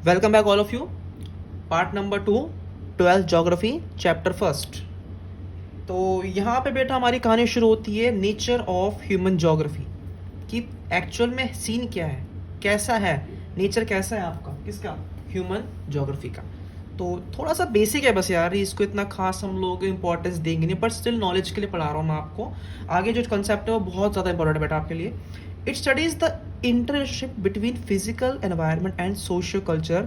Welcome back all of you. Part number 2, 12th geography, chapter first. तो यहाँ पे बेटा हमारी कहानी शुरू होती है नेचर ऑफ ह्यूमन ज्योग्राफी कि एक्चुअल में सीन क्या है, कैसा है नेचर, कैसा है आपका, किसका, ह्यूमन ज्योग्राफी का। तो थोड़ा सा बेसिक है बस यार, इसको इतना खास हम लोग इंपॉर्टेंस देंगे नहीं, बट स्टिल नॉलेज के लिए पढ़ा रहा हूँ मैं आपको। आगे जो कंसेप्ट है वो बहुत ज़्यादा इंपॉर्टेंट है बेटा आपके लिए। It studies the internship between physical environment and socio culture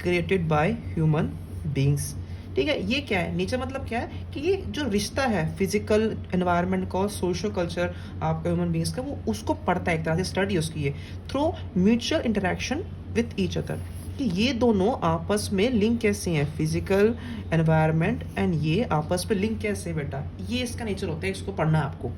created by human beings. ठीक है, ये क्या है, नेचर मतलब क्या है कि ये जो रिश्ता है फिजिकल एनवायरनमेंट का और सोशल कल्चर आपका ह्यूमन बींग्स का, वो उसको पढ़ता है, एक तरह से स्टडी उसकी है through mutual interaction with each other, कि ये दोनों आपस में लिंक कैसे हैं, फिजिकल एनवायरनमेंट एंड ये आपस में लिंक कैसे है बेटा, ये इसका नेचर होता है, इसको पढ़ना है आपको।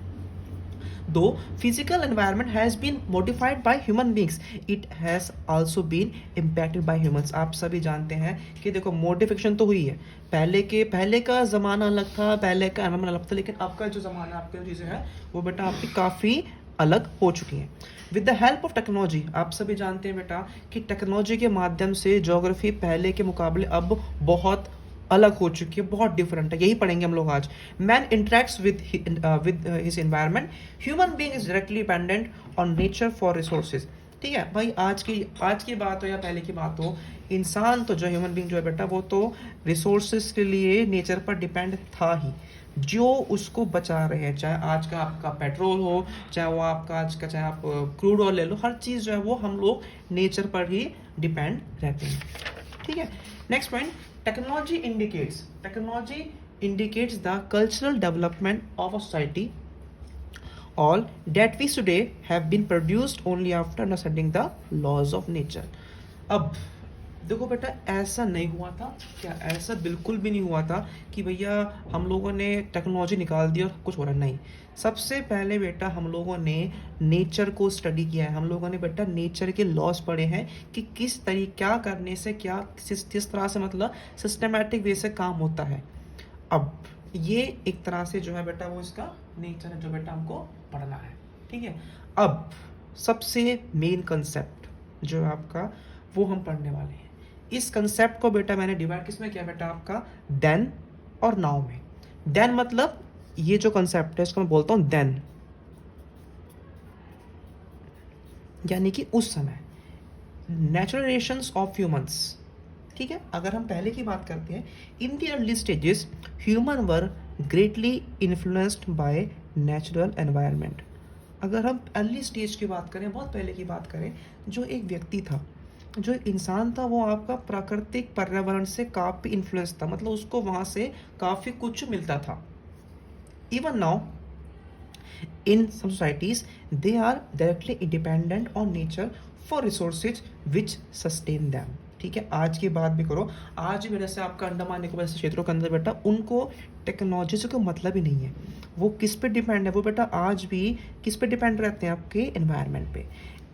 Though physical environment has been modified by human beings, it has also been impacted by humans। आप सभी जानते हैं कि देखो मॉडिफिकेशन तो हुई है, पहले का ज़माना अलग था, पहले का एनवायरनमेंट अलग था, लेकिन अब का जो ज़माना आपकी चीज़ें हैं वो बेटा आपकी काफ़ी अलग हो चुकी हैं। With the help of technology, आप सभी जानते हैं बेटा कि टेक्नोलॉजी के माध्यम से ज्योग्राफी पहले के मुकाबले अब बहुत अलग हो चुकी है, बहुत डिफरेंट है, यही पढ़ेंगे हम लोग आज। Man interacts with his environment, human being is directly dependent on nature for resources. ठीक है भाई, आज की बात हो या पहले की बात हो, इंसान तो जो ह्यूमन बीइंग जो है बेटा वो तो रिसोर्सेज के लिए नेचर पर डिपेंड था ही, जो उसको बचा रहे हैं, चाहे आज का आपका पेट्रोल हो, चाहे वो आपका आज का, चाहे आप क्रूड ऑयल ले लो, हर चीज़ जो है वो हम लोग नेचर पर ही डिपेंड रहते हैं। ठीक है, next point, technology indicates the cultural development of a society, all that we today have been produced only after understanding the laws of nature। अब देखो बेटा, ऐसा नहीं हुआ था क्या, ऐसा बिल्कुल भी नहीं हुआ था कि भैया हम लोगों ने टेक्नोलॉजी निकाल दी और कुछ हो रहा, नहीं। सबसे पहले बेटा हम लोगों ने नेचर को स्टडी किया है, हम लोगों ने बेटा नेचर के लॉस पढ़े हैं कि किस तरीके, क्या करने से क्या, किस तरह से मतलब सिस्टमेटिक वे से काम होता है। अब ये एक तरह से जो है बेटा वो इसका नेचर है जो बेटा हमको पढ़ना है। ठीक है, अब सबसे मेन कंसेप्ट जो है आपका वो हम पढ़ने वाले हैं। इस कंसेप्ट को बेटा मैंने डिवाइड किसमें किया बेटा, आपका देन और नाउ में। देन मतलब ये जो कंसेप्ट है इसको मैं बोलता हूं देन, यानी कि उस समय, नेचुरल रिलेशंस ऑफ ह्यूमंस। ठीक है, अगर हम पहले की बात करते हैं, in the early stages human were greatly influenced by natural environment. अगर हम अर्ली स्टेज की बात करें, बहुत पहले की बात करें, जो एक व्यक्ति था, जो एक इंसान था, वो आपका प्राकृतिक पर्यावरण से काफ़ी इन्फ्लुएंस था, मतलब उसको वहाँ से काफ़ी कुछ मिलता था। Even now in some societies they are directly independent on nature for resources which sustain them। ठीक है, आज की बात भी करो, आज भी जैसे आपका अंडमान निकोबार क्षेत्रों के अंदर बेटा उनको टेक्नोलॉजी से कोई मतलब ही नहीं है, वो किस पे डिपेंड है, वो बेटा आज भी किस पे डिपेंड रहते हैं, आपके एनवायरनमेंट पे।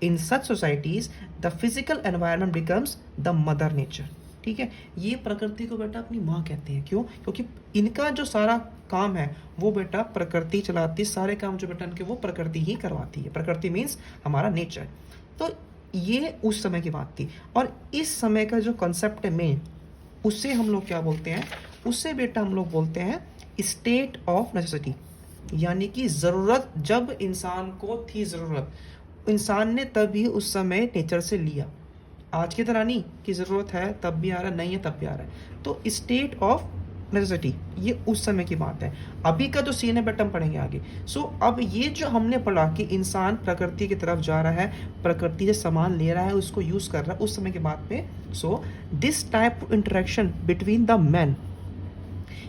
In such societies the physical environment becomes the mother nature. ठीक है, ये प्रकृति को बेटा अपनी माँ कहते हैं, क्यों, क्योंकि इनका जो सारा काम है वो बेटा प्रकृति चलाती है, सारे काम जो बेटा इनके वो प्रकृति ही करवाती है। प्रकृति मीन्स हमारा नेचर। तो ये उस समय की बात थी, और इस समय का जो कॉन्सेप्ट है मेन, उससे हम लोग क्या बोलते हैं, उससे बेटा हम लोग बोलते हैं स्टेट ऑफ नेसेसिटी, यानी कि ज़रूरत, जब इंसान को थी ज़रूरत, इंसान ने तभी उस समय नेचर से लिया। आज की तरह नहीं कि ज़रूरत है तब भी आ रहा है, नहीं है तब भी आ रहा है। तो स्टेट ऑफ नेसेसिटी ये उस समय की बात है। अभी का जो सीन है बेटा हम पढ़ेंगे आगे। सो अब ये जो हमने पढ़ा कि इंसान प्रकृति की तरफ जा रहा है, प्रकृति से सामान ले रहा है, उसको यूज़ कर रहा है, उस समय की बात पे। So this type of interaction between the man,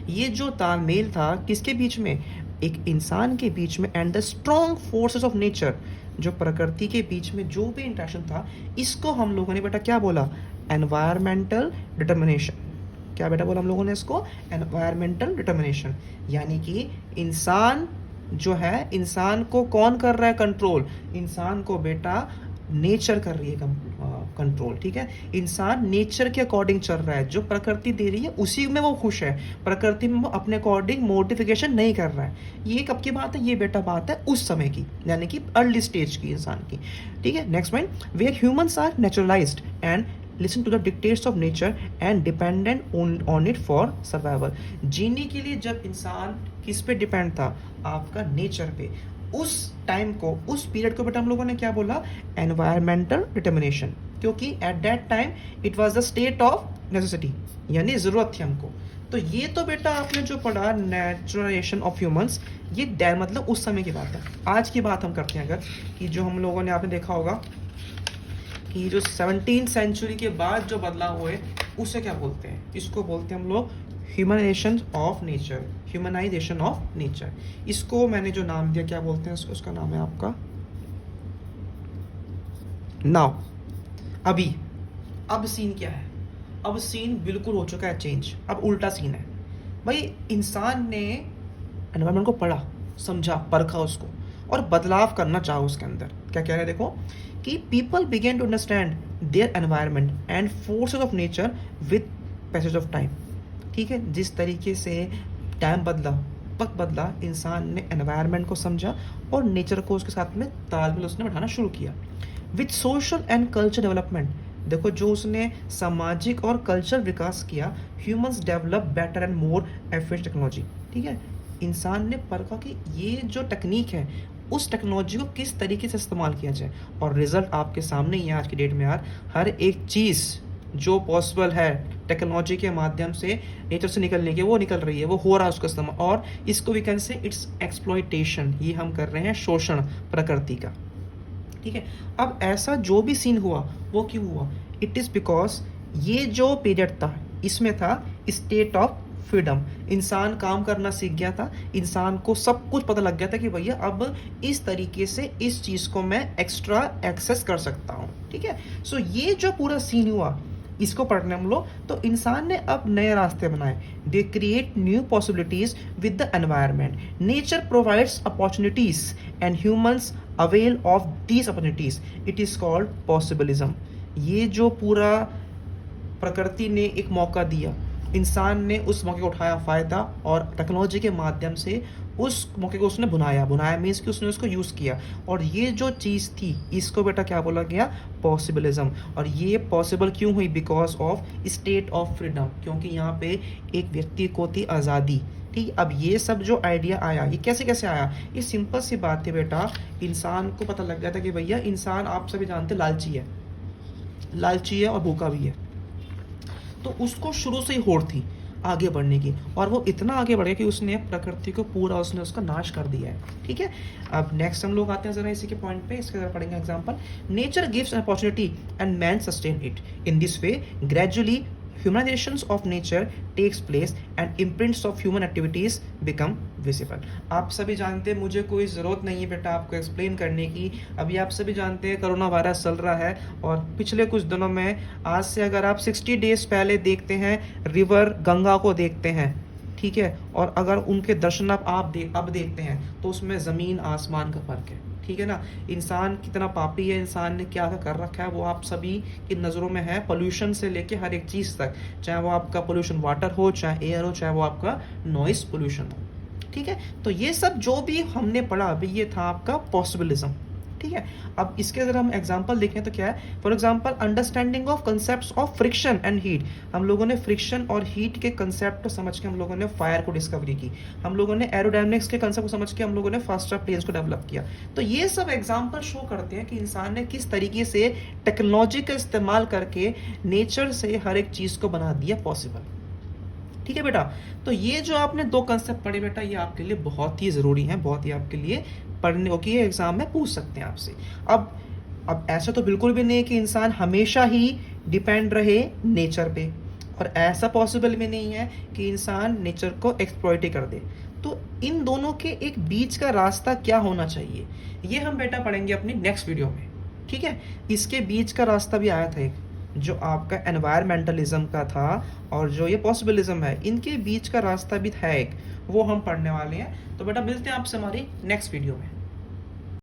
ये जो तालमेल था किसके बीच में, एक इंसान के बीच में, and the strong forces of nature, जो प्रकृति के बीच में जो भी इंटरेक्शन था, इसको हम लोगों ने बेटा क्या बोला, एनवायरमेंटल डिटर्मिनेशन। क्या बेटा बोला हम लोगों ने इसको, एनवायरमेंटल डिटर्मिनेशन, यानी कि इंसान जो है, इंसान को कौन कर रहा है कंट्रोल, इंसान को बेटा नेचर कर रही है कंट्रोल। ठीक है, इंसान नेचर के अकॉर्डिंग चल रहा है, जो प्रकृति दे रही है उसी में वो खुश है, प्रकृति में वो अपने अकॉर्डिंग मॉडिफिकेशन नहीं कर रहा है। ये कब की बात है, ये बेटा बात है उस समय की, यानी कि अर्ली स्टेज की इंसान की। ठीक है, next point, where humans are naturalized and listen to the dictates of nature and dependent on it for survival. जीने के लिए जब इंसान किस पे डिपेंड था, आपका नेचर पे। उस टाइम को, उस पीरियड को बेटा हम लोगों ने क्या बोला, एनवायरमेंटल डिटर्मिनेशन, क्योंकि at that time it was the state of necessity, यानी ज़रूरत थी हमको। तो ये तो बेटा आपने जो पढ़ा नेचुरलाइजेशन ऑफ ह्यूमंस, ये मतलब उस समय की बात है। आज की बात हम करते हैं अगर, कि जो हम लोगों ने आपने देखा होगा कि जो 17th सेंचुरी के बाद जो बदलाव हुए उसे क्या बोलते हैं, इसको बोलते हैं हम लोग humanisation of nature, humanisation of nature. इसको मैंने जो नाम दिया, क्या बोलते हैं उसको, उसका नाम है आपका नाउ। अभी अब सीन क्या है, अब सीन बिल्कुल हो चुका है चेंज, अब उल्टा सीन है भाई। इंसान ने एनवायरनमेंट को पढ़ा, समझा, परखा उसको और बदलाव करना चाहा उसके अंदर। क्या कह रहे हैं देखो, कि people began to understand their environment and forces of nature with passage of time. ठीक है, जिस तरीके से टाइम बदला, वक्त बदला, इंसान ने एनवायरनमेंट को समझा और नेचर को उसके साथ में तालमेल उसने बैठाना शुरू किया। With social and culture development, देखो जो उसने सामाजिक और कल्चर विकास किया, humans develop better and more efficient technology. ठीक है, इंसान ने परखा कि ये जो टेक्निक है, उस टेक्नोलॉजी को किस तरीके से इस्तेमाल किया जाए, और रिजल्ट आपके सामने ही है आज की डेट में यार। हर एक चीज़ जो पॉसिबल है टेक्नोलॉजी के माध्यम से नेचर से निकलने की, वो निकल रही है, वो हो रहा है उसका इस्तेमाल। और इसको we can say its exploitation, ये हम कर रहे हैं शोषण प्रकृति का। ठीक है, अब ऐसा जो भी सीन हुआ वो क्यों हुआ, इट इज़ बिकॉज ये जो पीरियड था इसमें था स्टेट ऑफ फ्रीडम। इंसान काम करना सीख गया था, इंसान को सब कुछ पता लग गया था कि भैया अब इस तरीके से इस चीज़ को मैं एक्स्ट्रा एक्सेस कर सकता हूँ। ठीक है, सो ये जो पूरा सीन हुआ इसको पढ़ने हम लोग, तो इंसान ने अब नए रास्ते बनाए। They create new possibilities with the environment. Nature provides opportunities and humans avail of these opportunities, it is called possibilism. ये जो पूरा प्रकृति ने एक मौका दिया, इंसान ने उस मौके को उठाया फ़ायदा, और टेक्नोलॉजी के माध्यम से उस मौके को उसने बुनाया मीन्स कि उसने उसको यूज़ किया। और ये जो चीज़ थी इसको बेटा क्या बोला गया, पॉसिबिलिज्म। और ये पॉसिबल क्यों हुई, because of state of freedom, क्योंकि यहाँ पे एक व्यक्ति को थी आज़ादी। ठीक, अब ये सब जो आइडिया आया, ये कैसे कैसे आया, ये सिंपल सी बात थी बेटा। इंसान को पता लग गया था कि भैया इंसान, आप सभी जानते लालची है, लालची है और भूखा भी है। तो उसको शुरू से ही होड़ थी आगे बढ़ने की, और वो इतना आगे बढ़ गया कि उसने प्रकृति को पूरा उसने उसका नाश कर दिया है। ठीक है, अब नेक्स्ट हम लोग आते हैं जरा इसी के पॉइंट पे, इसके जरा पढ़ेंगे example. Nature gives an opportunity and man sustain it. In this way gradually humanization of nature takes place and imprints of human activities become visible. आप सभी जानते हैं, मुझे कोई ज़रूरत नहीं है बेटा आपको एक्सप्लेन करने की। अभी आप सभी जानते हैं कोरोना वायरस चल रहा है, और पिछले कुछ दिनों में, आज से अगर आप 60 डेज पहले देखते हैं, रिवर गंगा को देखते हैं, ठीक है, और अगर उनके दर्शन अब देखते हैं, तो उसमें ज़मीन आसमान का फ़र्क है। ठीक है ना, इंसान कितना पापी है, इंसान ने क्या कर रखा है वो आप सभी की नज़रों में है। पोल्यूशन से लेके हर एक चीज़ तक, चाहे वो आपका पोल्यूशन वाटर हो, चाहे एयर हो, चाहे वो आपका नॉइस पोल्यूशन हो। ठीक है, तो ये सब जो भी हमने पढ़ा अभी, ये था आपका पॉसिबिलिज्म। ठीक है, अब इसके अगर हम एग्जांपल देखें तो क्या है, for example understanding of concepts of friction and heat. हम लोगों ने फ्रिक्शन और हीट के कंसेप्ट को समझ के हम लोगों ने फायर को डिस्कवरी की, हम लोगों ने एरोडायनेमिक्स के कंसेप्ट को समझ के हम लोगों ने फास्ट प्लेन्स को डेवलप किया। तो ये सब एग्जाम्पल शो करते हैं कि इंसान ने किस तरीके से टेक्नोलॉजी का इस्तेमाल करके नेचर से हर एक चीज़ को बना दिया पॉसिबल। ठीक है बेटा, तो ये जो आपने दो कंसेप्ट पढ़े बेटा, ये आपके लिए बहुत ही ज़रूरी है, बहुत ही आपके लिए पढ़ने की एग्जाम में पूछ सकते हैं आपसे। अब ऐसा तो बिल्कुल भी नहीं है कि इंसान हमेशा ही डिपेंड रहे नेचर पे, और ऐसा पॉसिबल भी नहीं है कि इंसान नेचर को एक्सप्लॉइट ही कर दे। तो इन दोनों के एक बीच का रास्ता क्या होना चाहिए, ये हम बेटा पढ़ेंगे अपनी नेक्स्ट वीडियो में। ठीक है, इसके बीच का रास्ता भी आया था एक, जो आपका एनवायरमेंटलिज्म का था, और जो ये पॉसिबिलिज्म है, इनके बीच का रास्ता भी है एक, वो हम पढ़ने वाले हैं। तो बेटा मिलते हैं आपसे हमारी नेक्स्ट वीडियो में।